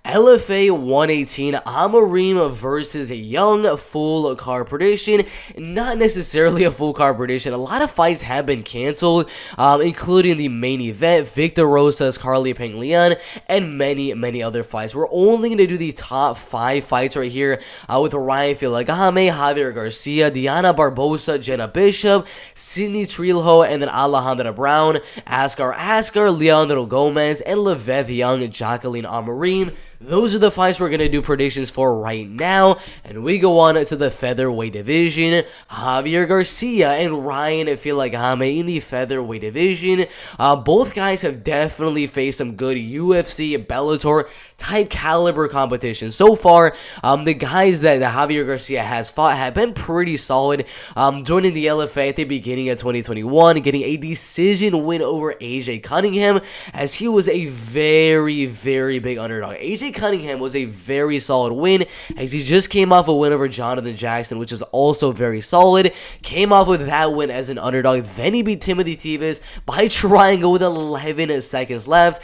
LFA 118, Amorima versus a young full card prediction. Not necessarily a full card prediction. A lot of fights have been canceled, including the main event, Victor Rosas, Carly Peng Leon, and many other fights. We're only going to do the top 5 fights right here with Ryan Filagame, Javier Garcia, Diana Barbosa, Jenna Bishop, Sidney Trilho, and then Alejandra Brown, Asgar, Leandro Gomez, and Leveth Young, Jacqueline Amorim. Those are the fights we're going to do predictions for right now, and we go on to the featherweight division. Javier Garcia and Ryan Filagame in the featherweight division. Both guys have definitely faced some good UFC, Bellator type caliber competition. So far, the guys that Javier Garcia has fought have been pretty solid. Joining the LFA at the beginning of 2021, getting a decision win over AJ Cunningham, as he was a very big underdog. AJ Cunningham was a very solid win, as he just came off a win over Jonathan Jackson, which is also very solid. Came off with that win as an underdog. Then he beat Timothy Tevez by triangle with 11 seconds left.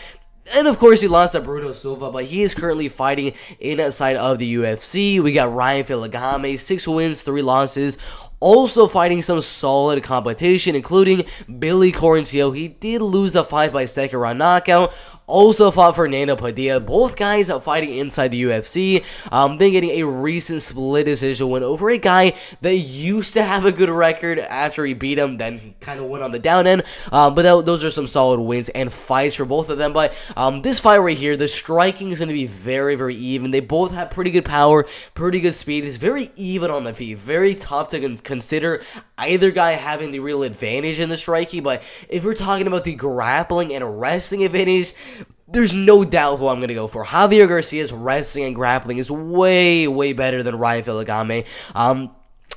And of course, he lost to Bruno Silva, but he is currently fighting inside of the UFC. We got Ryan Filagame, 6 wins, 3 losses. Also fighting some solid competition, including Billy Corncio. He did lose the fight by second round knockout. Also fought Fernando Padilla. Both guys are fighting inside the UFC. Then getting a recent split decision win over a guy that used to have a good record after he beat him. Then he kind of went on the down end. Those are some solid wins and fights for both of them. But this fight right here, the striking is going to be very even. They both have pretty good power, pretty good speed. It's very even on the feet. Very tough to consider either guy having the real advantage in the striking. But if we're talking about the grappling and wrestling advantage, there's no doubt who I'm going to go for. Javier Garcia's wrestling and grappling is way better than Ryan Filagame.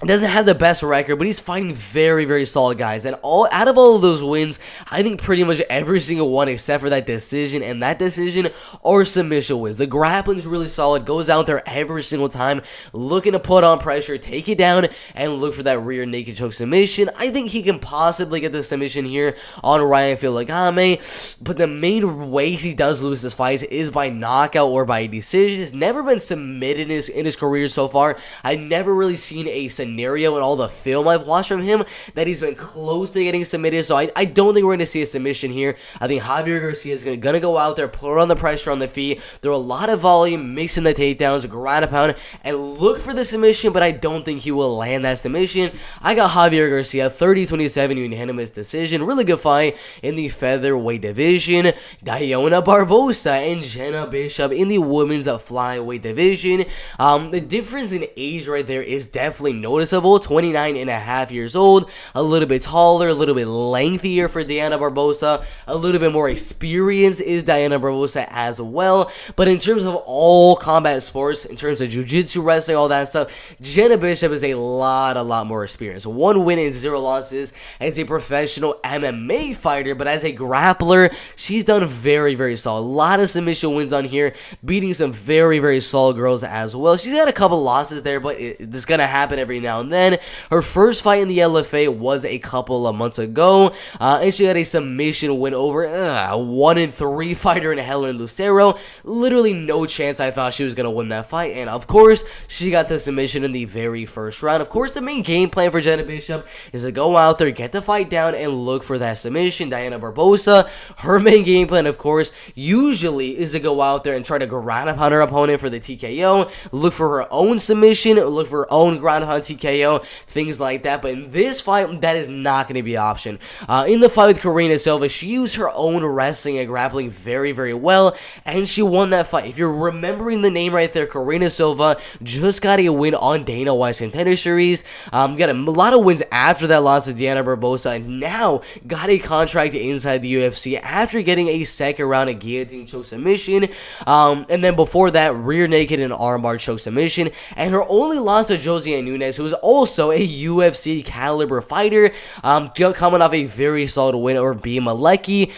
Doesn't have the best record, but he's fighting very solid guys. And out of all of those wins, I think pretty much every single one except for that decision and that decision are submission wins. The grappling is really solid, goes out there every single time, looking to put on pressure, take it down, and look for that rear naked choke submission. I think he can possibly get the submission here on Ryan Filagame, but the main way he does lose this fight is by knockout or by decision. He's never been submitted in his career so far. I've never really seen a scenario in all the film I've watched from him that he's been close to getting submitted, so I don't think we're going to see a submission here. I think Javier Garcia is going to go out there, put on the pressure on the feet, throw a lot of volume, mixing the takedowns, ground and pound, and look for the submission, but I don't think he will land that submission. I got Javier Garcia, 30-27 unanimous decision. Really good fight in the featherweight division. Diana Barbosa and Jenna Bishop in the women's flyweight division. The difference in age right there is definitely noticeable. 29 and a half years old, a little bit taller, a little bit lengthier for Diana Barbosa, a little bit more experience is Diana Barbosa as well. But in terms of all combat sports, in terms of jiu-jitsu, wrestling, all that stuff, Jenna Bishop is a lot more experience. 1 win and 0 losses as a professional MMA fighter, but as a grappler, she's done very solid. A lot of submission wins on here, beating some very solid girls as well. She's got a couple losses there, but it's gonna happen every now and then. Her first fight in the LFA was a couple of months ago, and she had a submission win over a 1-3 fighter in Helen Lucero. Literally no chance I thought she was going to win that fight, and of course, she got the submission in the very first round. Of course, the main game plan for Jenna Bishop is to go out there, get the fight down, and look for that submission. Diana Barbosa, her main game plan, of course, usually is to go out there and try to ground upon her opponent for the TKO, look for her own submission, look for her own ground upon TKO, things like that. But in this fight, that is not going to be an option. In the fight with Karina Silva, she used her own wrestling and grappling very well, and she won that fight. If you're remembering the name right there, Karina Silva just got a win on Dana White's Contender Series. Got a lot of wins after that loss to Diana Barbosa, and now got a contract inside the UFC after getting a second round of guillotine choke submission. And then before that, rear naked and armbar choke submission. And her only loss to Josiane Nunes, who is also a UFC caliber fighter, coming off a very solid win over Bea Malecki.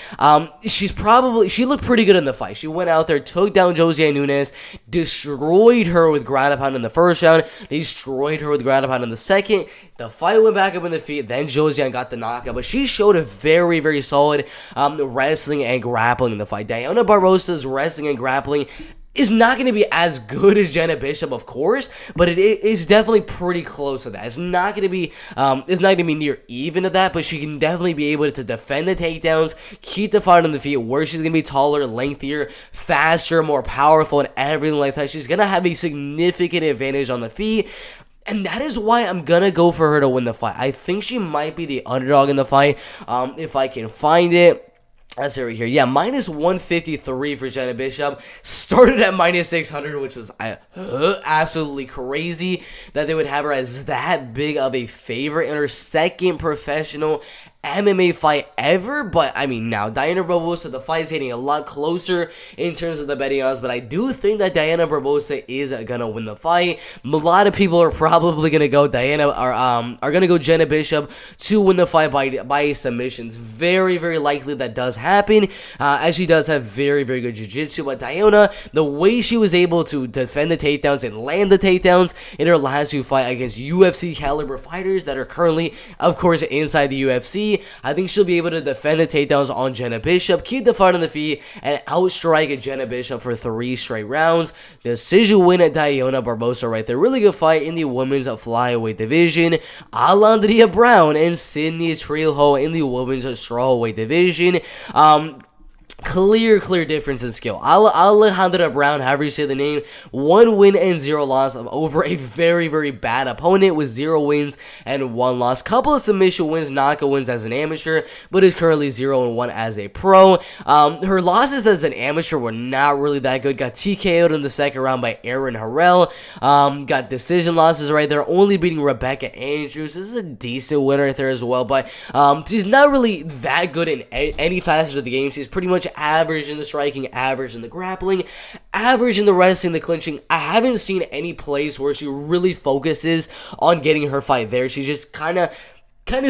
She looked pretty good in the fight. She went out there, took down Josiane Nunes, destroyed her with ground and pound in the first round, destroyed her with ground and pound in the second. The fight went back up in the feet, then Josiane got the knockout, but she showed a very solid wrestling and grappling in the fight. Diana Barbosa's wrestling and grappling is not going to be as good as Jenna Bishop, of course, but it is definitely pretty close to that. It's not going to be near even to that, but she can definitely be able to defend the takedowns, keep the fight on the feet, where she's going to be taller, lengthier, faster, more powerful, and everything like that. She's going to have a significant advantage on the feet. And that is why I'm going to go for her to win the fight. I think she might be the underdog in the fight, if I can find it. Let's see right here. Yeah, minus 153 for Jenna Bishop. Started at minus 600, which was absolutely crazy that they would have her as that big of a favorite in her second professional MMA fight ever. But I mean, now Diana Barbosa, the fight is getting a lot closer in terms of the betting odds, but I do think that Diana Barbosa is gonna win the fight. A lot of people are probably gonna go are gonna go Jenna Bishop to win the fight by submissions. Very, very likely that does happen, as she does have very, very good jiu-jitsu. But Diana, the way she was able to defend the takedowns and land the takedowns in her last two fights against UFC caliber fighters that are currently, of course, inside the UFC, I think she'll be able to defend the takedowns on Jenna Bishop, keep the fight on the feet, and outstrike Jenna Bishop for 3 straight rounds. Decision win at Diana Barbosa right there. Really good fight in the women's flyweight division. Alondria Brown and Sydney Trejo in the women's strawweight division. Clear difference in skill. Alejandra Brown, however you say the name, 1 win and 0 loss over a very, very bad opponent with 0 wins and 1 loss. Couple of submission wins, knockout wins as an amateur, but is currently 0-1 as a pro. Her losses as an amateur were not really that good. Got TKO'd in the second round by Aaron Harrell. Got decision losses right there, only beating Rebecca Andrews. This is a decent winner right there as well, but she's not really that good in any facet of the game. She's pretty much average in the striking, average in the grappling, average in the wrestling, the clinching. I haven't seen any place where she really focuses on getting her fight there. She just kind of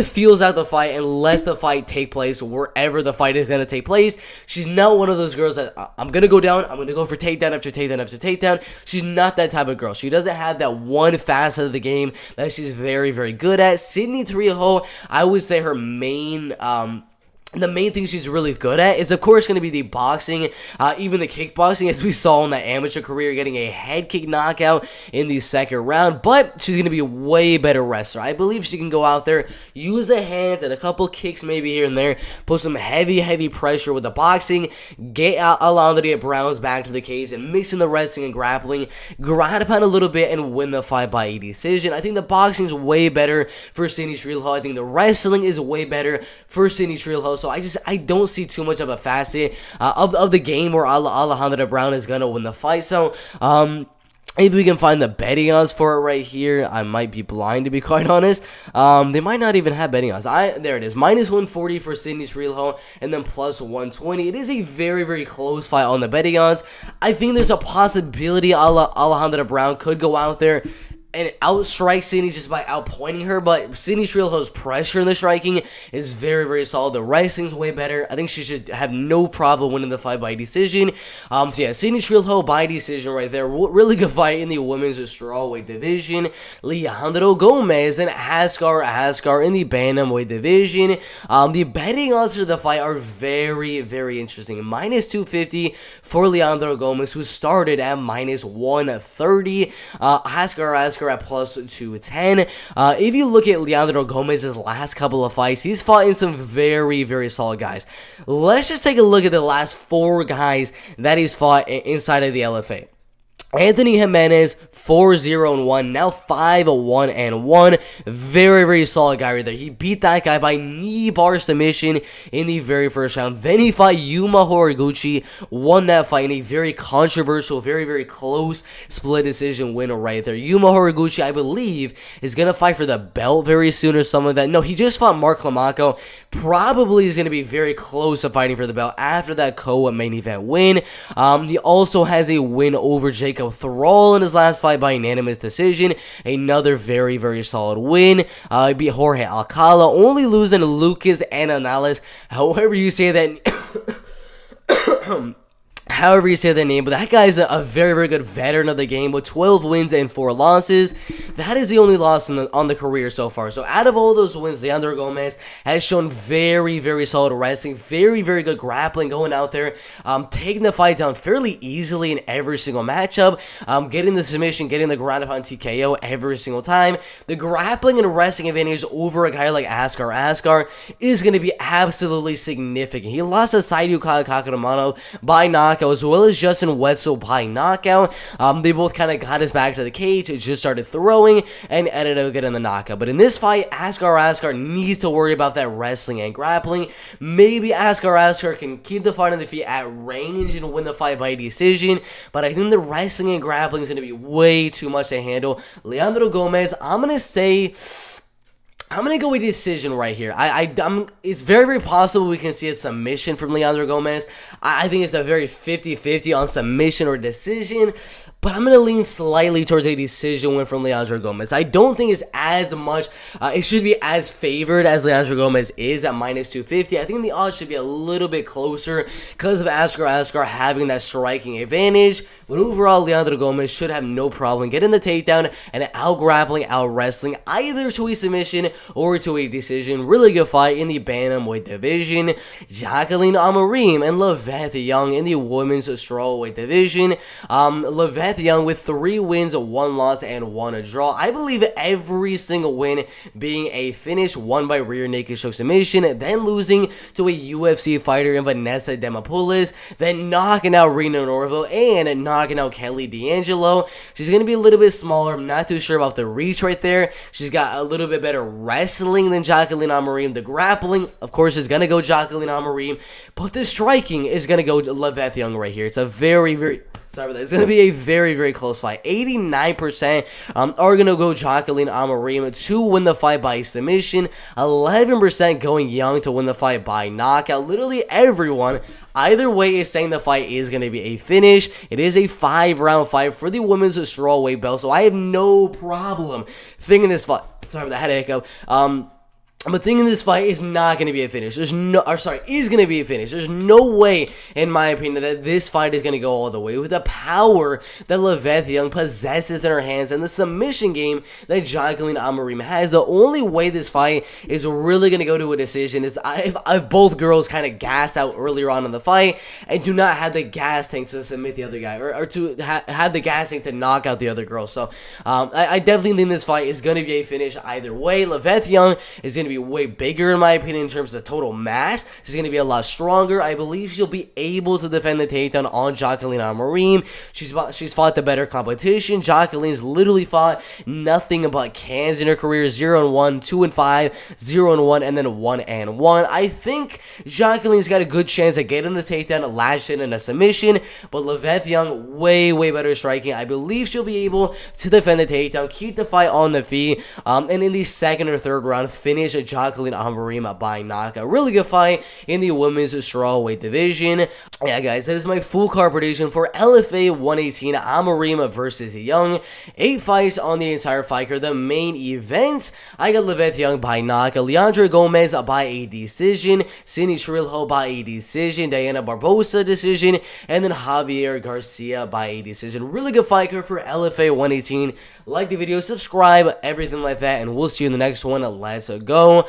feels out the fight and lets the fight take place wherever the fight is going to take place. She's not one of those girls that I'm going to go down, I'm going to go for takedown after takedown after takedown. She's not that type of girl. She doesn't have that one facet of the game that she's very, very good at. Sydney Trejo, I would say her the main thing she's really good at is, of course, going to be the boxing, even the kickboxing, as we saw in that amateur career, getting a head kick knockout in the second round. But she's going to be a way better wrestler. I believe she can go out there, use the hands and a couple kicks maybe here and there, put some heavy pressure with the boxing, get Alondria Brown's back to the cage, and mix in the wrestling and grappling, grind upon a little bit, and win the fight by a decision. I think the boxing is way better for Sydney Trejo. I think the wrestling is way better for Sydney Trejo. So I don't see too much of a facet of the game where Alejandra Brown is going to win the fight. So, if we can find the betting odds for it right here, I might be blind to be quite honest. They might not even have betting odds. There it is, minus 140 for Sydney Trejo, and then plus 120. It is a very, very close fight on the betting odds. I think there's a possibility Alejandra Brown could go out there and outstrike Sydney just by outpointing her, but Sydney Trejo's pressure in the striking is very, very solid. The wrestling's way better. I think she should have no problem winning the fight by decision. So yeah, Sydney Trejo by decision right there. Really good fight in the women's strawweight division. Leandro Gomez and Asgar in the bantamweight division. The betting odds for the fight are very, very interesting. Minus 250 for Leandro Gomez, who started at minus 130. Asgar at plus 210. If you look at Leandro Gomez's last couple of fights, he's fought in some very, very solid guys. Let's just take a look at the last 4 guys that he's fought inside of the LFA. Anthony Jimenez, 4-0-1, now 5-1-1. Very, very solid guy right there. He beat that guy by knee bar submission in the very first round. Then he fought Yuma Horiguchi, won that fight in a very controversial, very, very close split decision win right there. Yuma Horiguchi, I believe, is going to fight for the belt very soon or something like that. No, he just fought Mark Lomacko. Probably is going to be very close to fighting for the belt after that co-main event win. He also has a win over Jacob Thrall in his last fight by unanimous decision. Another very, very solid win. He beat Jorge Alcala, only losing to Lucas Ananales. However you say that. however you say the name, but that guy's a very, very good veteran of the game with 12 wins and 4 losses. That is the only loss on the career so far. So out of all those wins, Leandro Gomez has shown very, very solid wrestling, very, very good grappling, going out there, taking the fight down fairly easily in every single matchup, getting the submission, getting the ground upon TKO every single time. The grappling and wrestling advantage over a guy like Asgar is going to be absolutely significant. He lost to Saidu Kakaramano by knockout, as well as Justin Wetzel by knockout. They both kind of got his back to the cage, just started throwing, and ended up getting the knockout. But in this fight, Asgar needs to worry about that wrestling and grappling. Maybe Asgar can keep the fight on the feet at range and win the fight by decision, but I think the wrestling and grappling is going to be way too much to handle. Leandro Gomez, I'm going to go with decision right here. It's very, very possible we can see a submission from Leandro Gomez. I think it's a very 50-50 on submission or decision, but I'm going to lean slightly towards a decision win from Leandro Gomez. I don't think it's as much, it should be as favored as Leandro Gomez is at -250. I think the odds should be a little bit closer because of Asgar having that striking advantage, but overall, Leandro Gomez should have no problem getting the takedown and out-grappling, out-wrestling, either to a submission or to a decision. Really good fight in the bantamweight division. Jacqueline Amorima and Laveth Young in the women's strawweight division. Laveth Young with 3 wins, 1 loss, and 1 draw. I believe every single win being a finish, won by rear naked choke submission, then losing to a UFC fighter in Vanessa Demopoulos, then knocking out Rena Norville and knocking out Kelly D'Angelo. She's going to be a little bit smaller. I'm not too sure about the reach right there. She's got a little bit better wrestling than Jacqueline Amorima. The grappling, of course, is going to go Jacqueline Amorima, but the striking is going to go Laveth Young right here. It's a very, very... Sorry about that. It's going to be a very, very close fight. 89% are going to go Jacqueline Amorima to win the fight by submission. 11% going Young to win the fight by knockout. Literally everyone, either way, is saying the fight is going to be a finish. It is a 5-round fight for the women's strawweight belt, so I have no problem thinking this fight... Sorry about that. I had a hiccup. But thinking this fight is not going to be a finish. Is going to be a finish. There's no way, in my opinion, that this fight is going to go all the way with the power that Laveth Young possesses in her hands and the submission game that Jacqueline Amorima has. The only way this fight is really going to go to a decision is if both girls kind of gas out earlier on in the fight and do not have the gas tank to submit the other guy or to have the gas tank to knock out the other girl. So I definitely think this fight is going to be a finish either way. Laveth Young is going to be way bigger, in my opinion, in terms of total mass. She's going to be a lot stronger. I believe she'll be able to defend the takedown on Jacqueline Amorima. She's fought the better competition. Jacqueline's literally fought nothing but cans in her career. 0-1, 2-5, 0-1, and then 1-1. I think Jacqueline's got a good chance of getting the takedown, lashed in a submission, but Laveth Young, way, way better striking. I believe she'll be able to defend the takedown, keep the fight on the feet, and in the second or third round, finish Jacqueline Amorima by knockout. Really good fight in the women's strawweight division. Yeah, guys, that is my full card prediction for LFA 118 Amorima versus Young. 8 fights on the entire fight card. The main events, I got Laveth Young by knockout, Leandro Gomez by a decision, Cindy Trilho by a decision, Diana Barbosa decision, and then Xavier Garcia by a decision. Really good fight card for LFA 118. Like the video, subscribe, everything like that, and we'll see you in the next one. Let's go.